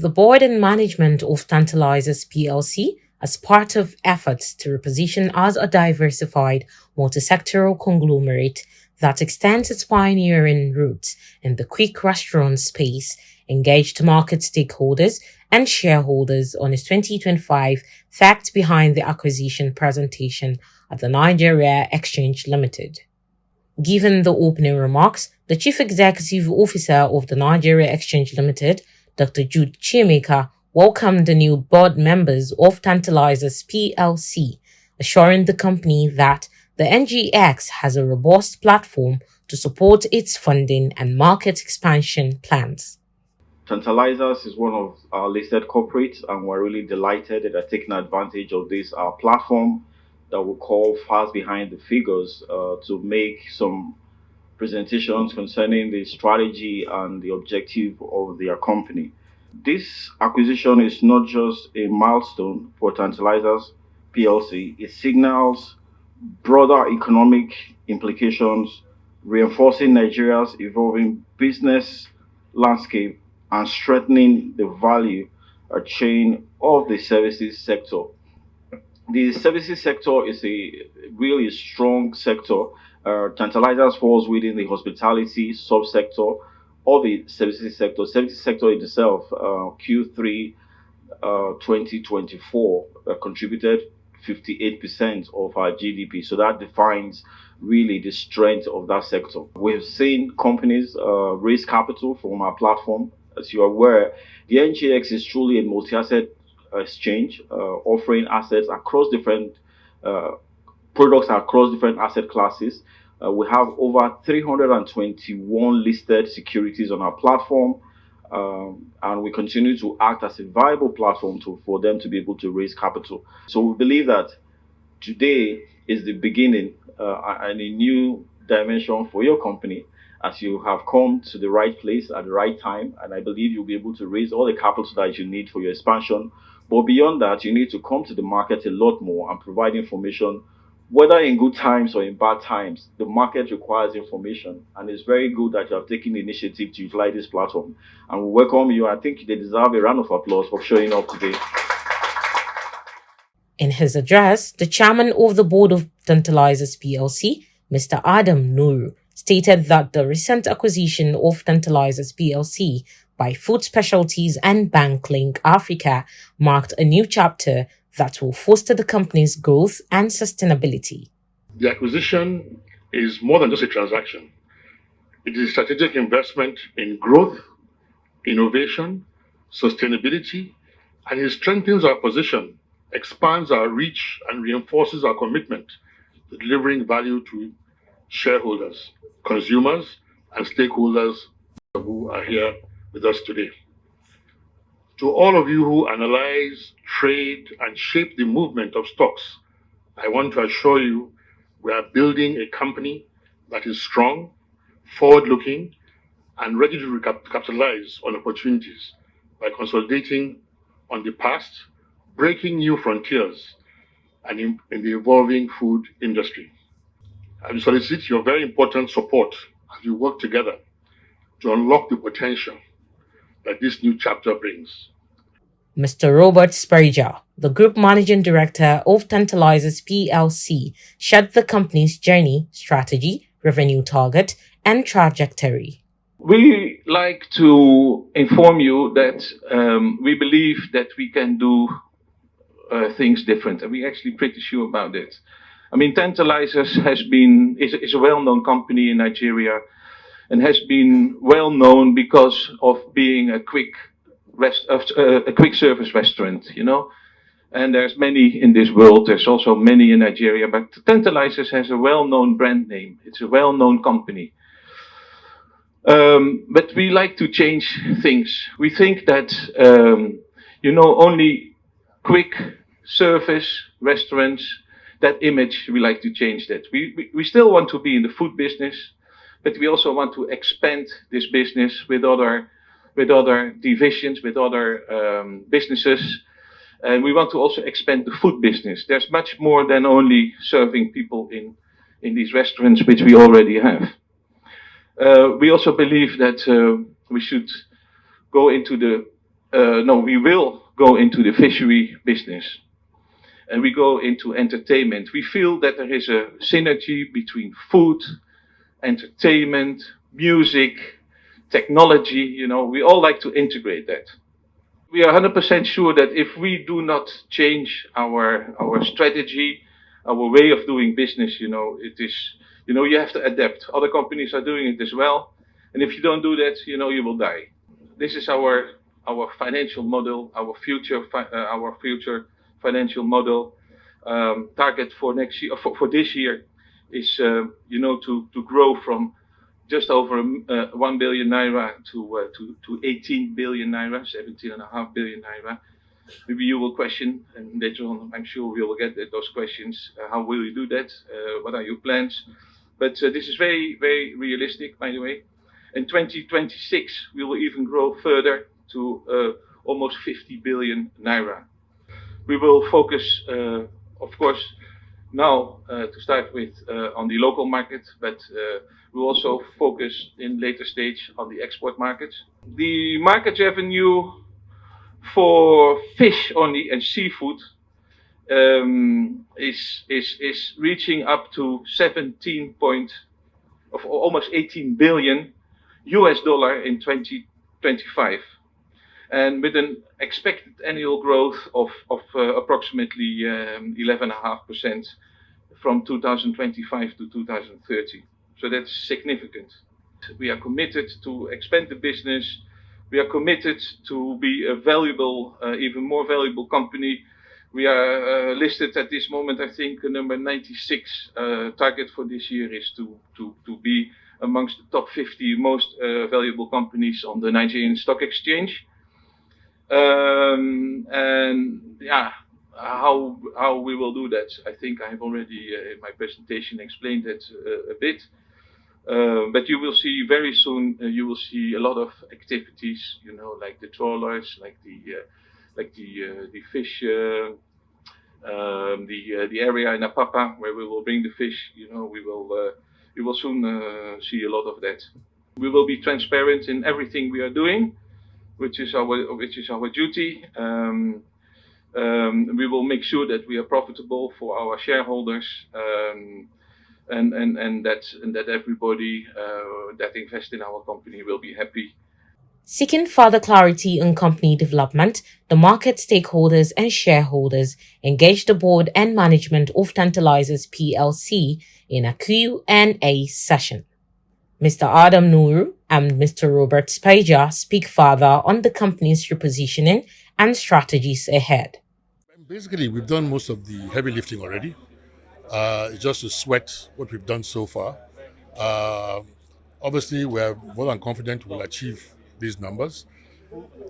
The board and management of Tantalizers PLC, as part of efforts to reposition as a diversified, multi-sectoral conglomerate that extends its pioneering roots in the quick restaurant space, engaged market stakeholders and shareholders on its 2025 Facts Behind the Acquisition presentation at the Nigeria Exchange Limited. Given the opening remarks, the Chief Executive Officer of the Nigeria Exchange Limited, Dr. Jude Chiemeka, welcomed the new board members of Tantalizers PLC, assuring the company that the NGX has a robust platform to support its funding and market expansion plans. Tantalizers is one of our listed corporates, and we're really delighted that they're taking advantage of this platform that we call Fast Behind the Figures to make some presentations concerning the strategy and the objective of their company. This acquisition is not just a milestone for Tantalizers PLC, it signals broader economic implications, reinforcing Nigeria's evolving business landscape and strengthening the value chain of the services sector. The services sector is a really strong sector. Tantalizers falls within the hospitality subsector of the services sector. Services sector itself, Q3 2024 contributed 58% of our GDP. So that defines really the strength of that sector. We've seen companies raise capital from our platform. As you are aware, the NGX is truly a multi-asset exchange, offering assets across different products across different asset classes. We have over 321 listed securities on our platform, and we continue to act as a viable platform for them to be able to raise capital. So we believe that today is the beginning and a new dimension for your company, as you have come to the right place at the right time, and I believe you'll be able to raise all the capital that you need for your expansion. But beyond that, you need to come to the market a lot more and provide information, whether in good times or in bad times. The market requires information, and it's very good that you have taken the initiative to utilize this platform. And we welcome you. I think they deserve a round of applause for showing up today. In his address, the chairman of the board of Tantalizers PLC, Mr. Adam Nuru, stated that the recent acquisition of Tantalizers PLC by Food Specialties and BankLink Africa marked a new chapter that will foster the company's growth and sustainability. The acquisition is more than just a transaction. It is a strategic investment in growth, innovation, sustainability, and it strengthens our position, expands our reach, and reinforces our commitment to delivering value to shareholders, consumers, and stakeholders who are here with us today. To all of you who analyze, trade, and shape the movement of stocks, I want to assure you we are building a company that is strong, forward-looking, and ready to capitalize on opportunities by consolidating on the past, breaking new frontiers, and in the evolving food industry. I solicit your very important support as we work together to unlock the potential that this new chapter brings. Mr. Robert Spurrier, the Group Managing Director of Tantalizers PLC, shared the company's journey, strategy, revenue target, and trajectory. We like to inform you that we believe that we can do things different, and we're actually pretty sure about it. I mean, Tantalizers is a well-known company in Nigeria, and has been well known because of being a quick service restaurant, you know. And there's many in this world. There's also many in Nigeria, but Tantalizers has a well-known brand name. It's a well-known company. But we like to change things. We think that only quick service restaurants, that image, we like to change that. We still want to be in the food business, but we also want to expand this business with other divisions, with other businesses, and we want to also expand the food business. There's much more than only serving people in these restaurants, which we already have. We also believe that we should go into the no, we will go into the fishery business and we go into entertainment. We feel that there is a synergy between food, entertainment, music, technology. You know, we all like to integrate that. We are 100% sure that if we do not change our strategy, our way of doing business, it is, you have to adapt. Other companies are doing it as well, and if you don't do that, you will die. This is our financial model, our future financial model. Target for next year, for this year, is to grow from just over 1 billion naira to 18 billion naira, 17.5 billion naira. Maybe you will question, and later on, I'm sure we will get those questions. How will you do that? What are your plans? But this is very, very realistic, by the way. In 2026, we will even grow further to almost 50 billion naira. We will focus, of course, now to start with on the local market, but we'll also focus in later stage on the export markets. The market revenue for fish only and seafood is reaching up to almost 18 billion US dollar in 2025, and with an expected annual growth of approximately 11.5% from 2025 to 2030. So that's significant. We are committed to expand the business. We are committed to be a valuable, even more valuable company. We are listed at this moment, I think, number 96. Target for this year is to be amongst the top 50 most valuable companies on the Nigerian Stock Exchange. And yeah, how we will do that, I think I have already in my presentation explained it a bit. But you will see very soon. You will see a lot of activities, like the trawlers, like the fish, the area in Apapa where we will bring the fish. We will soon see a lot of that. We will be transparent in everything we are doing, which is our duty. We will make sure that we are profitable for our shareholders, and that everybody that invests in our company will be happy. Seeking further clarity on company development, the market stakeholders and shareholders engaged the board and management of Tantalizers PLC in a Q&A session. Mr. Adam Nuru and Mr. Robert Spaja speak further on the company's repositioning and strategies ahead. Basically, we've done most of the heavy lifting already. It's just to sweat what we've done so far. Obviously, we're more than confident we'll achieve these numbers.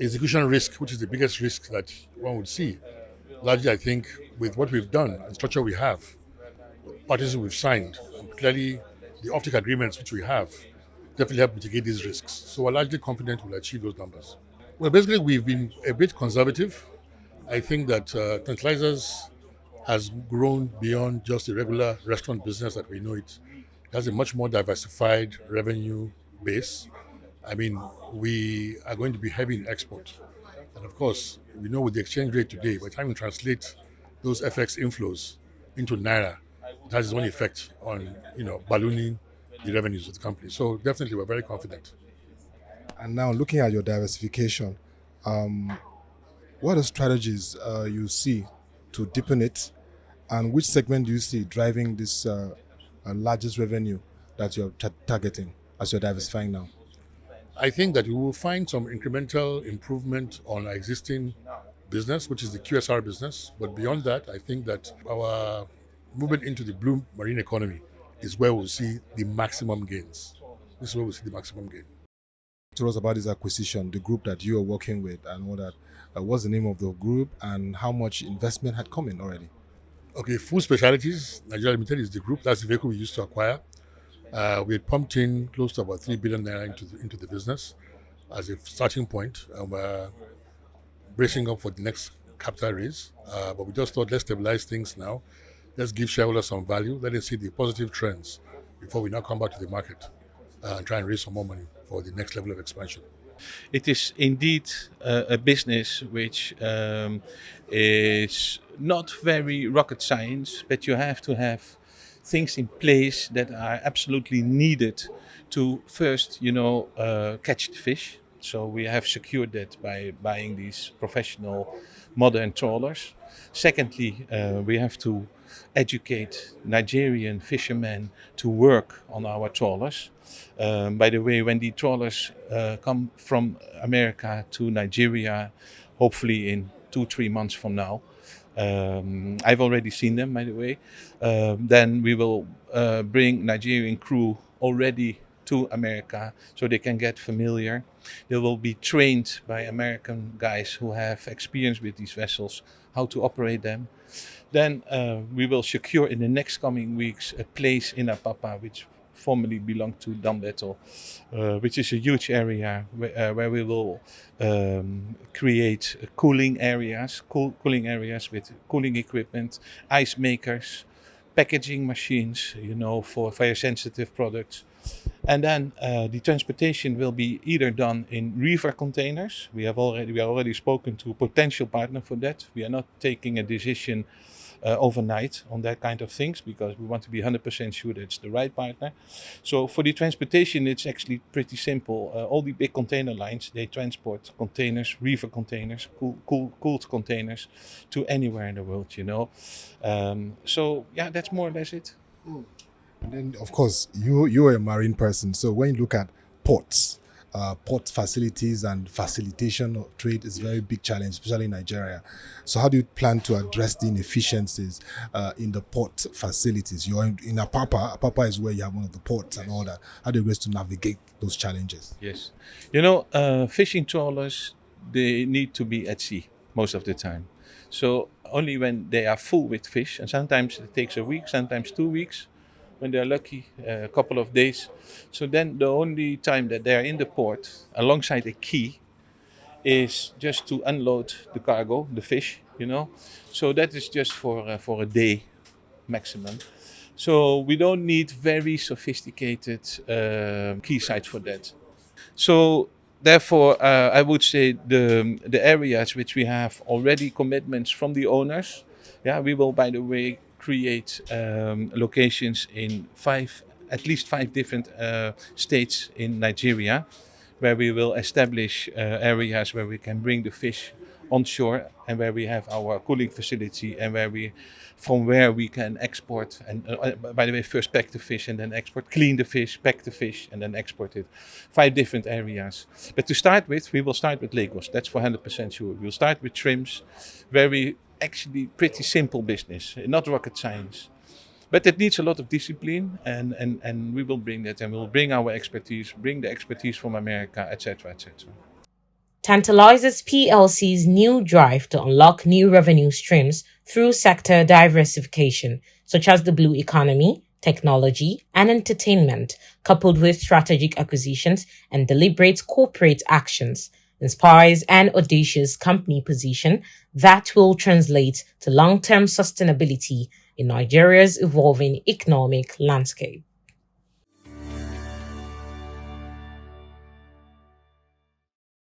Execution risk, which is the biggest risk that one would see, largely I think with what we've done and structure we have, parties we've signed, and clearly the offtake agreements which we have, definitely help mitigate these risks. So we're largely confident we'll achieve those numbers. Well, basically, we've been a bit conservative. I think that Tantalizers has grown beyond just the regular restaurant business that we know it. It has a much more diversified revenue base. I mean, we are going to be heavy in export. And of course, we know with the exchange rate today, by the time we translate those FX inflows into Naira, it has its own effect on, ballooning the revenues of the company. So definitely we're very confident. And now looking at your diversification, what are strategies you see to deepen it, and which segment do you see driving this largest revenue that you're targeting as you're diversifying now? I think that we will find some incremental improvement on our existing business, which is the QSR business. But beyond that, I think that our movement into the blue marine economy is where we'll see the maximum gains. This is where we'll see the maximum gain. Tell us about this acquisition, the group that you are working with, and all that. What's the name of the group, and how much investment had come in already? Okay, Food Specialities Nigeria Limited is the group. That's the vehicle we used to acquire. We had pumped in close to about 3 billion naira into the business as a starting point, and we're bracing up for the next capital raise. But we just thought, let's stabilize things now. Let's give shareholders some value. Let us see the positive trends before we now come back to the market and try and raise some more money for the next level of expansion. It is indeed a business which is not very rocket science, but you have to have things in place that are absolutely needed to first, catch the fish. So we have secured that by buying these professional modern trawlers. Secondly, we have to educate Nigerian fishermen to work on our trawlers. By the way, when the trawlers come from America to Nigeria, hopefully in 2-3 months from now, I've already seen them, by the way. Then we will bring Nigerian crew already to America so they can get familiar. They will be trained by American guys who have experience with these vessels, how to operate them. Then we will secure in the next coming weeks a place in Apapa, which formerly belonged to Dambetel, which is a huge area where we will create cooling areas with cooling equipment, ice makers, packaging machines, for fire sensitive products. And then the transportation will be either done in reefer containers. We are already spoken to a potential partner for that. We are not taking a decision overnight on that kind of things because we want to be 100% sure that it's the right partner. So for the transportation, it's actually pretty simple. All the big container lines, they transport containers, reefer containers, cooled containers to anywhere in the world, So yeah, that's more or less it. And then, of course, you're a marine person. So when you look at ports, port facilities and facilitation of trade is a very big challenge, especially in Nigeria. So how do you plan to address the inefficiencies in the port facilities? You're in Apapa. Apapa is where you have one of the ports and all that. How do you guys to navigate those challenges? Yes. Fishing trawlers, they need to be at sea most of the time. So only when they are full with fish, and sometimes it takes a week, sometimes 2 weeks, when they're lucky, a couple of days. So then the only time that they're in the port alongside a quay is just to unload the cargo, the fish, So that is just for a day maximum. So we don't need very sophisticated quay sites for that. So therefore, I would say the areas which we have already commitments from the owners, we will, by the way, create locations in at least five different states in Nigeria, where we will establish areas where we can bring the fish onshore and where we have our cooling facility and from where we can export and by the way, first pack the fish and then export, clean the fish, pack the fish and then export it. 5 different areas. But to start with, we will start with Lagos. That's for 100% sure. We'll start with shrimps, actually pretty simple business, not rocket science. But it needs a lot of discipline and we will bring that and we'll bring our expertise, bring the expertise from America, etc., etc. Tantalizers PLC's new drive to unlock new revenue streams through sector diversification, such as the blue economy, technology, and entertainment, coupled with strategic acquisitions and deliberate corporate actions, inspires an audacious company position that will translate to long-term sustainability in Nigeria's evolving economic landscape.